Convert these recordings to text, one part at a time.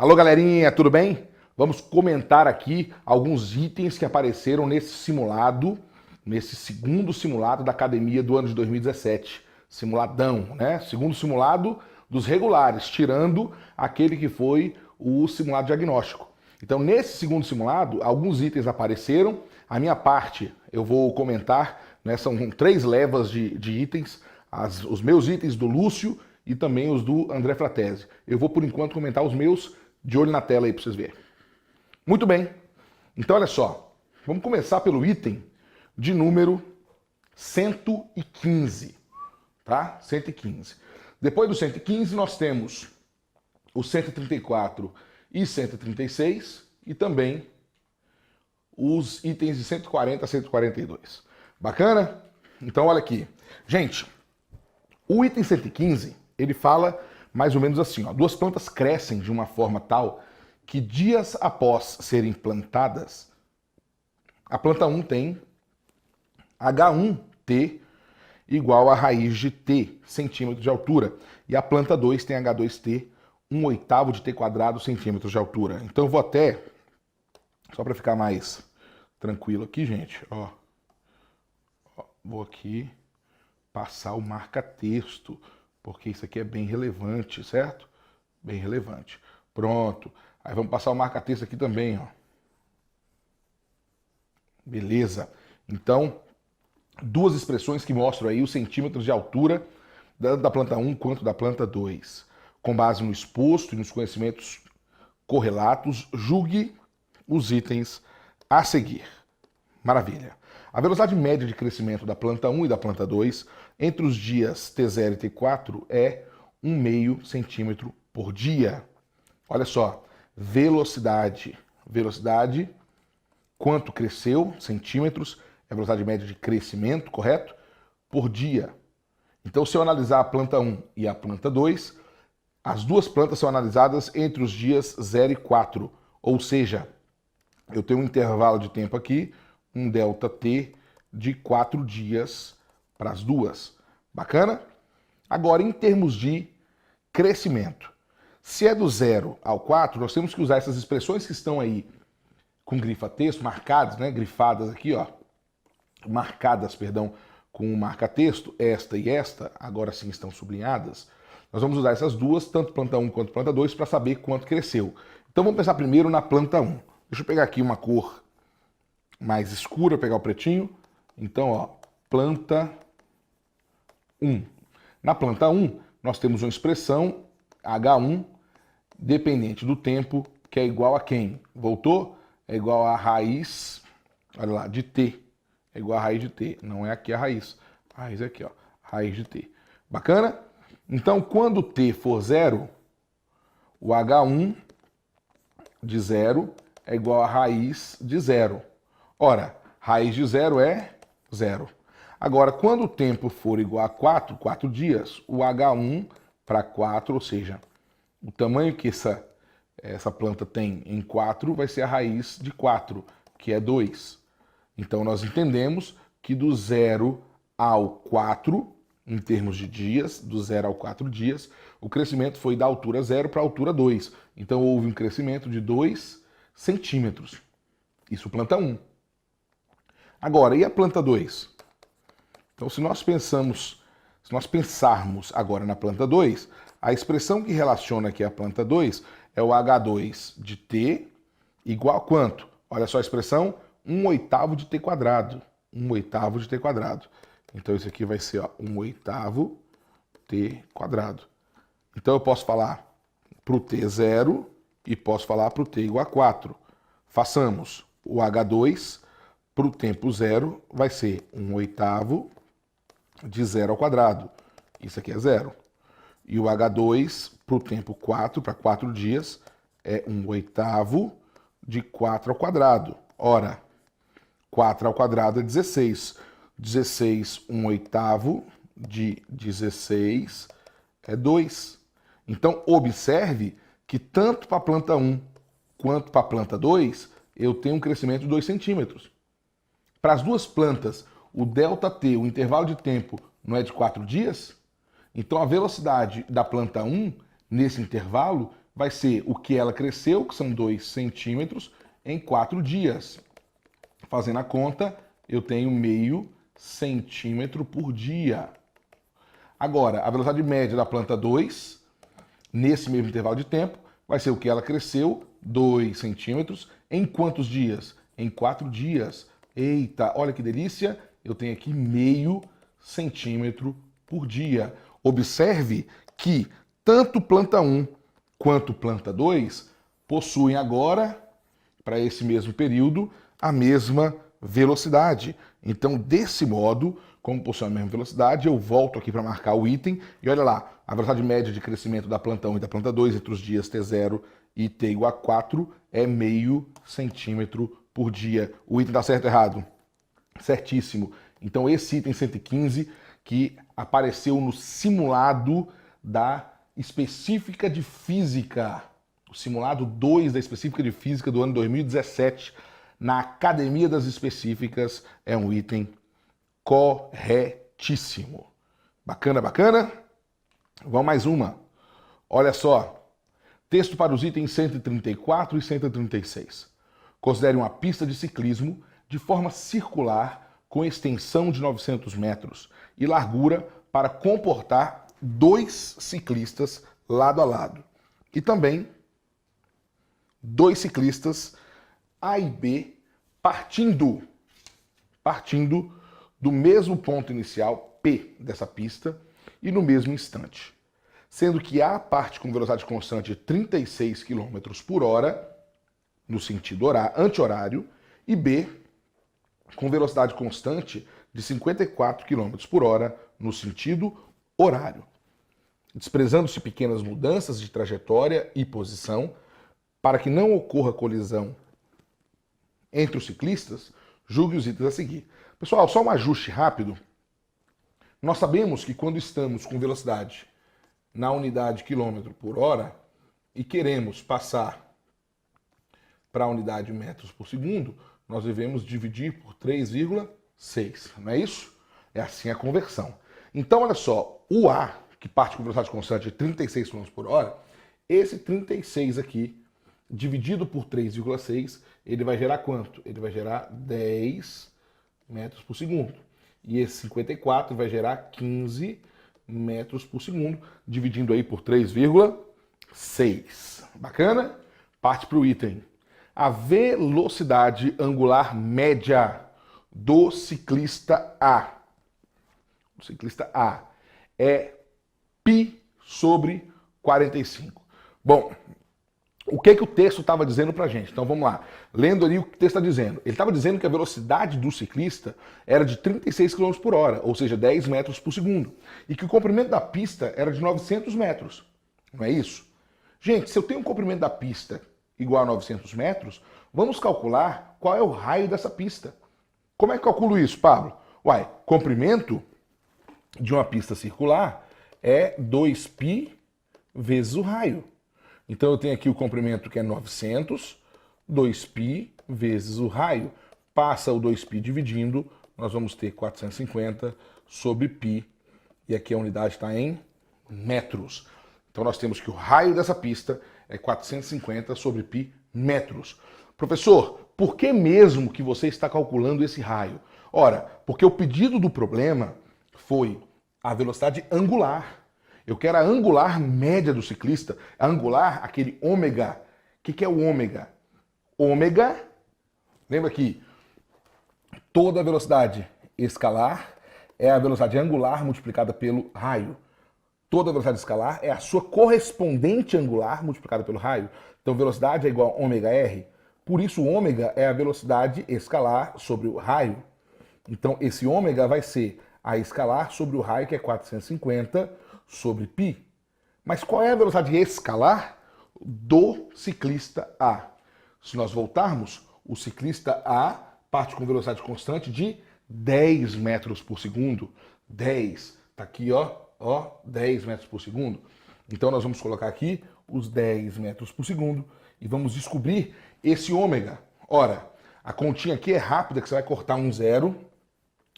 Alô, galerinha, tudo bem? Vamos comentar aqui alguns itens que apareceram nesse simulado, nesse segundo simulado da academia do ano de 2017. Simuladão, né? Segundo simulado dos regulares, tirando aquele que foi o simulado diagnóstico. Então, nesse segundo simulado, alguns itens apareceram. A minha parte, eu vou comentar, né? São 3 levas de itens, os meus itens do Lúcio e também os do André Fratesi. Eu vou, por enquanto, comentar os meus de olho na tela aí para vocês verem. Muito bem. Então, olha só. Vamos começar pelo item de número 115. Tá? 115. Depois do 115, nós temos o 134 e 136 e também os itens de 140 a 142. Bacana? Então, olha aqui. Gente, o item 115, ele fala mais ou menos assim, ó, 2 plantas crescem de uma forma tal que dias após serem plantadas, a planta 1 tem H1T igual a raiz de T, centímetros de altura, e a planta 2 tem H2T, 1/8 de T quadrado, centímetros de altura. Então eu vou até, só para ficar mais tranquilo aqui, gente, ó, vou aqui passar o marca-texto, porque isso aqui é bem relevante, certo? Bem relevante. Pronto. Aí vamos passar o marca-texto aqui também, ó. Beleza. Então, 2 expressões que mostram aí os centímetros de altura tanto da planta 1 quanto da planta 2. Com base no exposto e nos conhecimentos correlatos, julgue os itens a seguir. Maravilha. A velocidade média de crescimento da planta 1 e da planta 2 entre os dias T0 e T4 é 1/2 centímetro por dia. Olha só, velocidade. Velocidade, quanto cresceu, centímetros, é a velocidade média de crescimento, correto? Por dia. Então, se eu analisar a planta 1 e a planta 2, as 2 plantas são analisadas entre os dias 0 e 4. Ou seja, eu tenho um intervalo de tempo aqui, um ΔT de 4 dias para as 2. Bacana? Agora, em termos de crescimento, se é do 0 ao 4, nós temos que usar essas expressões que estão aí com grifa-texto, marcadas, né? Grifadas aqui, ó. Marcadas, perdão, com o marca-texto, esta e esta, agora sim estão sublinhadas. Nós vamos usar essas 2, tanto planta 1 quanto planta 2, para saber quanto cresceu. Então vamos pensar primeiro na planta 1. Deixa eu pegar aqui uma cor mais escura, pegar o pretinho. Então, ó, planta 1. Na planta 1, nós temos uma expressão H1 dependente do tempo, que é igual a quem? Voltou? É igual a raiz, olha lá, de T. É igual a raiz de T. Não é aqui a raiz. A raiz é aqui, ó. Raiz de T. Bacana? Então, quando T for 0, o H1 de 0 é igual a raiz de 0. Ora, raiz de 0 é 0. Agora, quando o tempo for igual a 4, 4 dias, o H1 para 4, ou seja, o tamanho que essa planta tem em 4 vai ser a raiz de 4, que é 2. Então, nós entendemos que do 0 ao 4, em termos de dias, do 0 ao 4 dias, o crescimento foi da altura 0 para a altura 2. Então, houve um crescimento de 2 centímetros. Isso planta 1. Agora, e a planta 2? Então, se nós pensarmos agora na planta 2, a expressão que relaciona aqui a planta 2 é o H2 de T igual a quanto? Olha só a expressão, 1/8 de T quadrado. 1/8 de T quadrado. Então, isso aqui vai ser, ó, 1/8 T quadrado. Então, eu posso falar para o T 0 e posso falar para o T igual a 4. Façamos o H2 para o tempo 0 vai ser 1/8 de 0 ao quadrado. Isso aqui é 0. E o H2 para o tempo 4, para 4 dias, é 1/8 de 4 ao quadrado. Ora, 4 ao quadrado é 16. 16, 1/8 de 16 é 2. Então, observe que tanto para a planta 1 quanto para a planta 2, eu tenho um crescimento de 2 centímetros. Para as 2 plantas, o ΔT, o intervalo de tempo, não é de 4 dias? Então, a velocidade da planta 1, nesse intervalo, vai ser o que ela cresceu, que são 2 centímetros, em 4 dias. Fazendo a conta, eu tenho meio centímetro por dia. Agora, a velocidade média da planta 2, nesse mesmo intervalo de tempo, vai ser o que ela cresceu, 2 centímetros, em quantos dias? Em 4 dias. Eita, olha que delícia, eu tenho aqui meio centímetro por dia. Observe que tanto planta 1 quanto planta 2 possuem agora, para esse mesmo período, a mesma velocidade. Então, desse modo, como possui a mesma velocidade, eu volto aqui para marcar o item e olha lá, a velocidade média de crescimento da planta 1 e da planta 2 entre os dias T0 e T igual a 4 é meio centímetro por dia. O item está certo ou errado? Certíssimo. Então esse item 115 que apareceu no simulado da específica de física, o simulado 2 da específica de física do ano 2017, na Academia das Específicas, é um item corretíssimo. Bacana, bacana? Vamos mais uma. Olha só. Texto para os itens 134 e 136. Considere uma pista de ciclismo de forma circular com extensão de 900 metros e largura para comportar 2 ciclistas lado a lado. E também 2 ciclistas A e B partindo do mesmo ponto inicial, P, dessa pista, e no mesmo instante. Sendo que A parte com velocidade constante de 36 km por hora, no sentido anti-horário, e B com velocidade constante de 54 km por hora, no sentido horário. Desprezando-se pequenas mudanças de trajetória e posição, para que não ocorra colisão entre os ciclistas, julgue os itens a seguir. Pessoal, só um ajuste rápido. Nós sabemos que quando estamos com velocidade na unidade quilômetro por hora e queremos passar para a unidade metros por segundo, nós devemos dividir por 3,6, não é isso? É assim a conversão. Então, olha só, o A, que parte com velocidade constante de 36 km por hora, esse 36 aqui, dividido por 3,6, ele vai gerar quanto? Ele vai gerar 10 metros por segundo. E esse 54 vai gerar 15 metros por segundo, dividindo aí por 3,6. Bacana? Parte para o item. A velocidade angular média do ciclista A. O ciclista A é π sobre 45. Bom, o que o texto estava dizendo para a gente? Então vamos lá. Lendo ali o que o texto está dizendo. Ele estava dizendo que a velocidade do ciclista era de 36 km por hora, ou seja, 10 metros por segundo. E que o comprimento da pista era de 900 metros. Não é isso? Gente, se eu tenho um comprimento da pista igual a 900 metros, vamos calcular qual é o raio dessa pista. Como é que eu calculo isso, Pablo? Uai, comprimento de uma pista circular é 2π vezes o raio. Então eu tenho aqui o comprimento que é 900, 2π vezes o raio. Passa o 2π dividindo, nós vamos ter 450 sobre π. E aqui a unidade está em metros. Então nós temos que o raio dessa pista é 450 sobre π metros. Professor, por que mesmo que você está calculando esse raio? Ora, porque o pedido do problema foi a velocidade angular. Eu quero a angular média do ciclista, a angular, aquele ômega. O que é o ômega? Ômega, lembra que toda velocidade escalar é a velocidade angular multiplicada pelo raio. Toda velocidade escalar é a sua correspondente angular multiplicada pelo raio. Então, velocidade é igual a ômega R. Por isso, o ômega é a velocidade escalar sobre o raio. Então, esse ômega vai ser a escalar sobre o raio, que é 450 sobre π. Mas qual é a velocidade escalar do ciclista A? Se nós voltarmos, o ciclista A parte com velocidade constante de 10 metros por segundo. 10. Tá aqui, ó, 10 metros por segundo. Então nós vamos colocar aqui os 10 metros por segundo e vamos descobrir esse ômega. Ora, a continha aqui é rápida, que você vai cortar um zero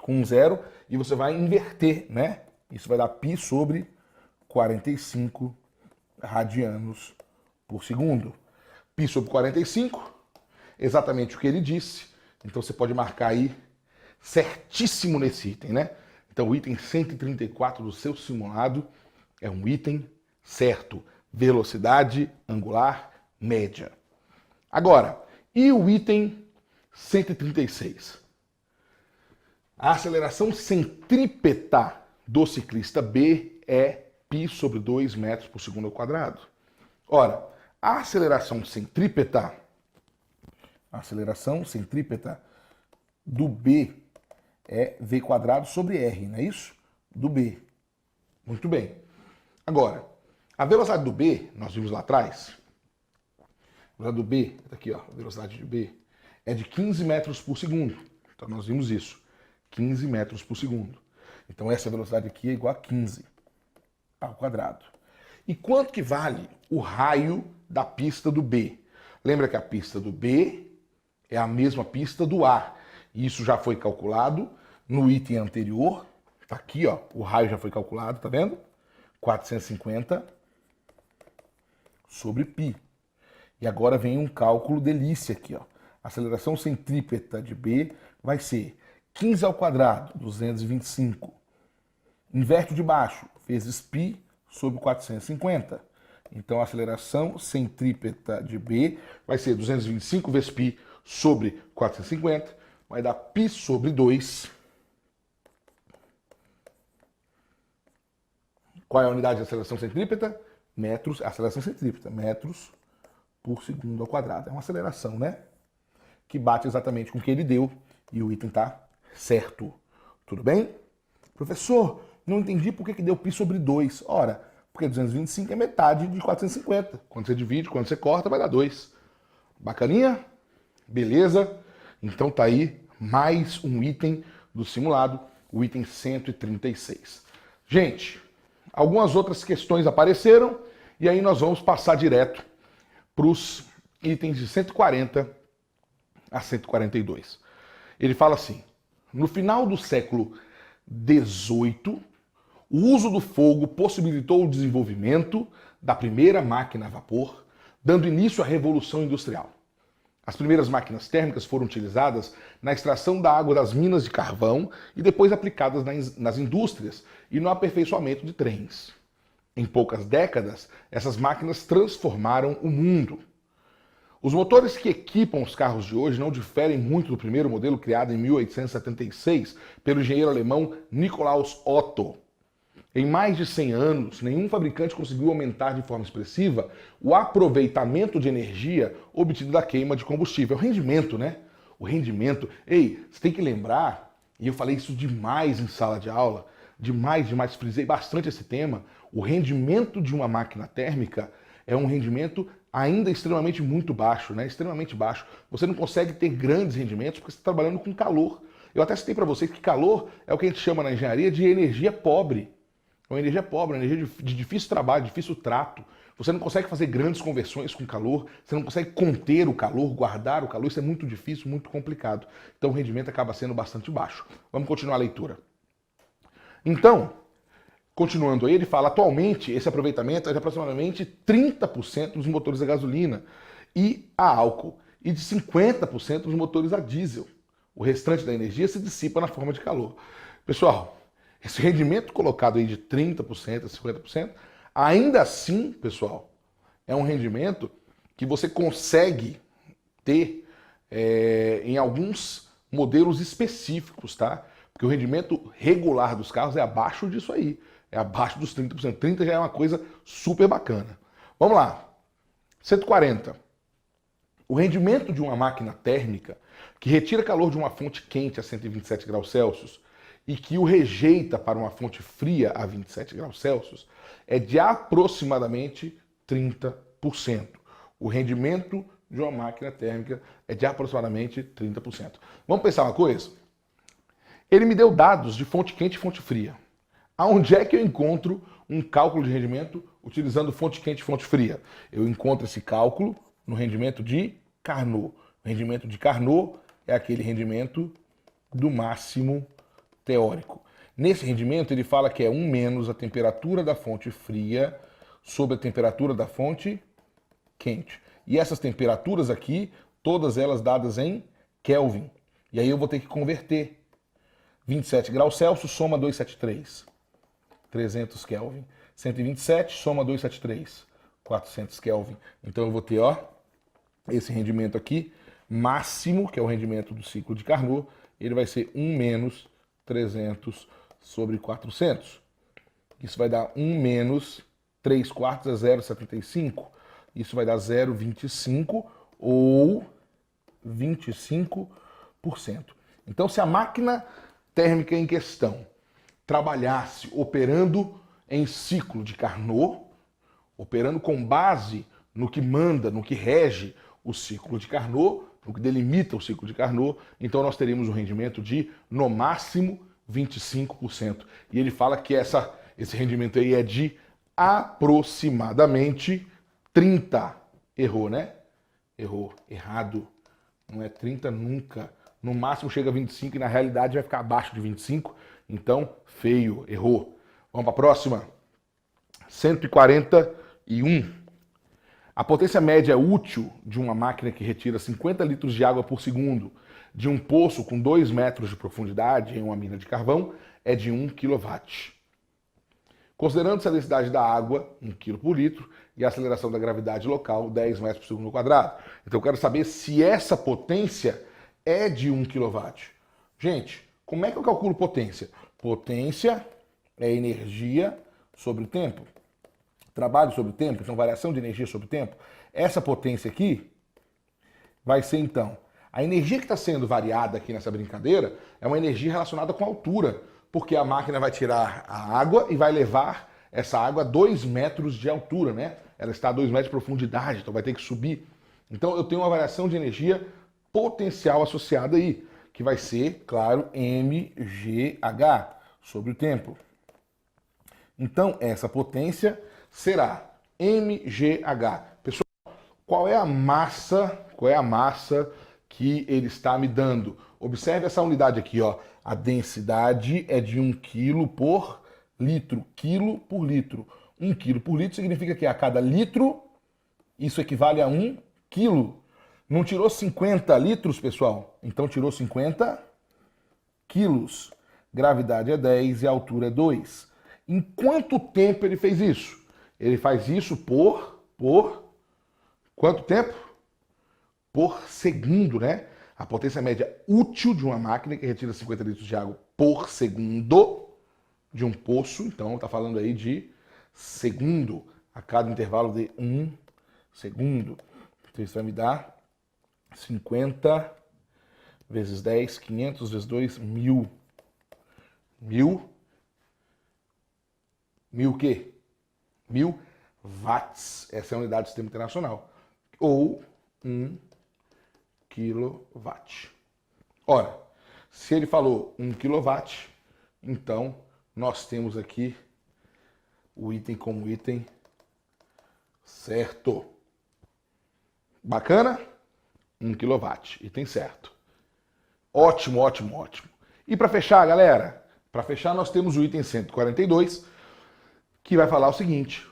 com um zero e você vai inverter, né? Isso vai dar π sobre 45 radianos por segundo. Pi sobre 45, exatamente o que ele disse. Então você pode marcar aí certíssimo nesse item, né? Então o item 134 do seu simulado é um item certo. Velocidade angular média. Agora, e o item 136? A aceleração centrípeta do ciclista B é π sobre 2 metros por segundo ao quadrado. Ora, a aceleração centrípeta do B é v quadrado sobre r, não é isso? Do B. Muito bem. Agora, a velocidade do B, nós vimos lá atrás, a velocidade do B, tá aqui ó, a velocidade de B, é de 15 metros por segundo. Então nós vimos isso, 15 metros por segundo. Então essa velocidade aqui é igual a 15 ao quadrado. E quanto que vale o raio da pista do B? Lembra que a pista do B é a mesma pista do A. Isso já foi calculado no item anterior. Tá aqui, ó, o raio já foi calculado, tá vendo? 450 sobre π. E agora vem um cálculo delícia aqui, ó. A aceleração centrípeta de B vai ser 15 ao quadrado, 225. Inverte de baixo, vezes π sobre 450. Então a aceleração centrípeta de B vai ser 225 vezes π sobre 450, vai dar π sobre 2. Qual é a unidade de aceleração centrípeta? Metros, aceleração centrípeta, metros por segundo ao quadrado. É uma aceleração, né? Que bate exatamente com o que ele deu e o item tá certo. Tudo bem? Professor, não entendi por que deu π sobre 2. Ora, porque 225 é metade de 450. Quando você divide, quando você corta, vai dar 2. Bacaninha? Beleza? Então tá aí mais um item do simulado, o item 136. Gente, algumas outras questões apareceram e aí nós vamos passar direto para os itens de 140 a 142. Ele fala assim: no final do século XVIII, o uso do fogo possibilitou o desenvolvimento da primeira máquina a vapor, dando início à Revolução Industrial. As primeiras máquinas térmicas foram utilizadas na extração da água das minas de carvão e depois aplicadas nas indústrias e no aperfeiçoamento de trens. Em poucas décadas, essas máquinas transformaram o mundo. Os motores que equipam os carros de hoje não diferem muito do primeiro modelo criado em 1876 pelo engenheiro alemão Nikolaus Otto. Em mais de 100 anos, nenhum fabricante conseguiu aumentar de forma expressiva o aproveitamento de energia obtido da queima de combustível. O rendimento, né? O rendimento. Ei, você tem que lembrar, e eu falei isso demais em sala de aula, demais, frisei bastante esse tema, o rendimento de uma máquina térmica é um rendimento ainda extremamente muito baixo, né? Extremamente baixo. Você não consegue ter grandes rendimentos porque você está trabalhando com calor. Eu até citei para vocês que calor é o que a gente chama na engenharia de energia pobre. É uma energia pobre, uma energia de difícil trabalho, difícil trato. Você não consegue fazer grandes conversões com calor, você não consegue conter o calor, guardar o calor, isso é muito difícil, muito complicado. Então o rendimento acaba sendo bastante baixo. Vamos continuar a leitura. Então, continuando aí, ele fala, atualmente esse aproveitamento é de aproximadamente 30% dos motores a gasolina e a álcool, e de 50% dos motores a diesel. O restante da energia se dissipa na forma de calor. Pessoal, esse rendimento colocado aí de 30% a 50%, ainda assim, pessoal, é um rendimento que você consegue ter em alguns modelos específicos, tá? Porque o rendimento regular dos carros é abaixo disso aí, é abaixo dos 30%. 30% já é uma coisa super bacana. Vamos lá, 140. O rendimento de uma máquina térmica que retira calor de uma fonte quente a 127 graus Celsius e que o rejeita para uma fonte fria a 27 graus Celsius é de aproximadamente 30%. O rendimento de uma máquina térmica é de aproximadamente 30%. Vamos pensar uma coisa? Ele me deu dados de fonte quente e fonte fria. Aonde é que eu encontro um cálculo de rendimento utilizando fonte quente e fonte fria? Eu encontro esse cálculo no rendimento de Carnot. O rendimento de Carnot é aquele rendimento do máximo teórico. Nesse rendimento ele fala que é 1 menos a temperatura da fonte fria sobre a temperatura da fonte quente. E essas temperaturas aqui, todas elas dadas em Kelvin. E aí eu vou ter que converter. 27 graus Celsius soma 273. 300 Kelvin. 127 soma 273. 400 Kelvin. Então eu vou ter, ó, esse rendimento aqui, máximo, que é o rendimento do ciclo de Carnot, ele vai ser 1 menos 300 sobre 400. Isso vai dar 1 menos 3 quartos é 0,75. Isso vai dar 0,25 ou 25%. Então, se a máquina térmica em questão trabalhasse operando em ciclo de Carnot, operando com base no que manda, no que rege o ciclo de Carnot, no que delimita o ciclo de Carnot, então nós teríamos um rendimento de, no máximo, 25%. E ele fala que esse rendimento aí é de aproximadamente 30. Errou, né? Errou. Errado. Não é 30 nunca. No máximo chega a 25 e na realidade vai ficar abaixo de 25. Então, feio. Errou. Vamos para a próxima. 141. A potência média útil de uma máquina que retira 50 litros de água por segundo de um poço com 2 metros de profundidade em uma mina de carvão é de 1 kW. Considerando-se a densidade da água, 1 kg por litro, e a aceleração da gravidade local, 10 metros por segundo quadrado. Então eu quero saber se essa potência é de 1 kW. Gente, como é que eu calculo potência? Potência é energia sobre o tempo. Trabalho sobre o tempo, então variação de energia sobre o tempo. Essa potência aqui vai ser, então, a energia que está sendo variada aqui nessa brincadeira é uma energia relacionada com a altura, porque a máquina vai tirar a água e vai levar essa água a 2 metros de altura, né? Ela está a 2 metros de profundidade, então vai ter que subir. Então eu tenho uma variação de energia potencial associada aí, que vai ser, claro, mgh sobre o tempo. Então essa potência será mgh. Pessoal, qual é a massa que ele está me dando? Observe essa unidade aqui, ó. A densidade é de 1 kg por litro. Quilo por litro. 1 kg por litro significa que a cada litro, isso equivale a 1 quilo. Não tirou 50 litros, pessoal? Então tirou 50 quilos. Gravidade é 10 e a altura é 2. Em quanto tempo ele fez isso? Ele faz isso por quanto tempo? Por segundo, né? A potência média útil de uma máquina que retira 50 litros de água por segundo de um poço, então está falando aí de segundo, a cada intervalo de 1 segundo. Então isso vai me dar 50 vezes 10, 500 vezes 2, 1000. 1000 o quê? 1000 watts. Essa é a unidade do sistema internacional. Ou 1 kW. Ora, se ele falou 1 kW, então nós temos aqui o item como item certo. Bacana? 1 kW, item certo. Ótimo, ótimo, ótimo. E para fechar, galera, para fechar nós temos o item 142, que vai falar o seguinte: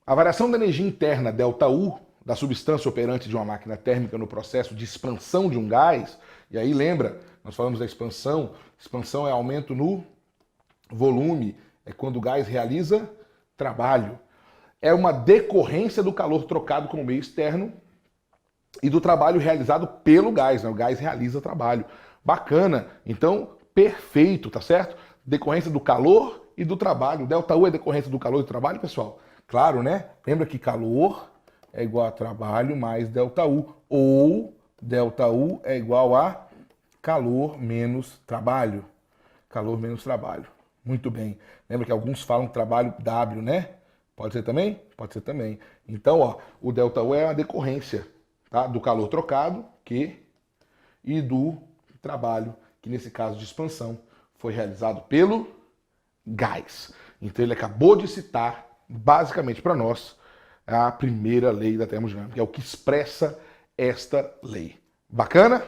a variação da energia interna ΔU da substância operante de uma máquina térmica no processo de expansão de um gás, e aí lembra, nós falamos da expansão é aumento no volume, é quando o gás realiza trabalho. É uma decorrência do calor trocado com o meio externo e do trabalho realizado pelo gás, né? O gás realiza trabalho. Bacana, então perfeito, tá certo? Decorrência do calor e do trabalho. O ΔU é decorrência do calor e do trabalho, pessoal? Claro, né? Lembra que calor é igual a trabalho mais ΔU, ou ΔU é igual a calor menos trabalho. Calor menos trabalho. Muito bem. Lembra que alguns falam trabalho W, né? Pode ser também? Pode ser também. Então, ó, o ΔU é a decorrência, tá? Do calor trocado, e do trabalho, que nesse caso de expansão foi realizado pelo gás. Então ele acabou de citar, basicamente para nós, a primeira lei da termodinâmica, é o que expressa esta lei. Bacana?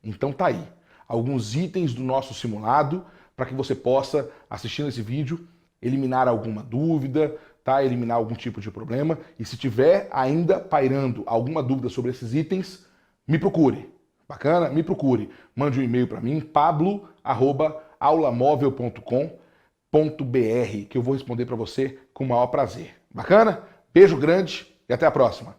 Então tá aí. Alguns itens do nosso simulado para que você possa, assistindo esse vídeo, eliminar alguma dúvida, tá? Eliminar algum tipo de problema. E se tiver ainda pairando alguma dúvida sobre esses itens, me procure. Bacana? Me procure. Mande um e-mail para mim, pablo@aulamóvel.com.br, que eu vou responder para você com o maior prazer. Bacana? Beijo grande e até a próxima.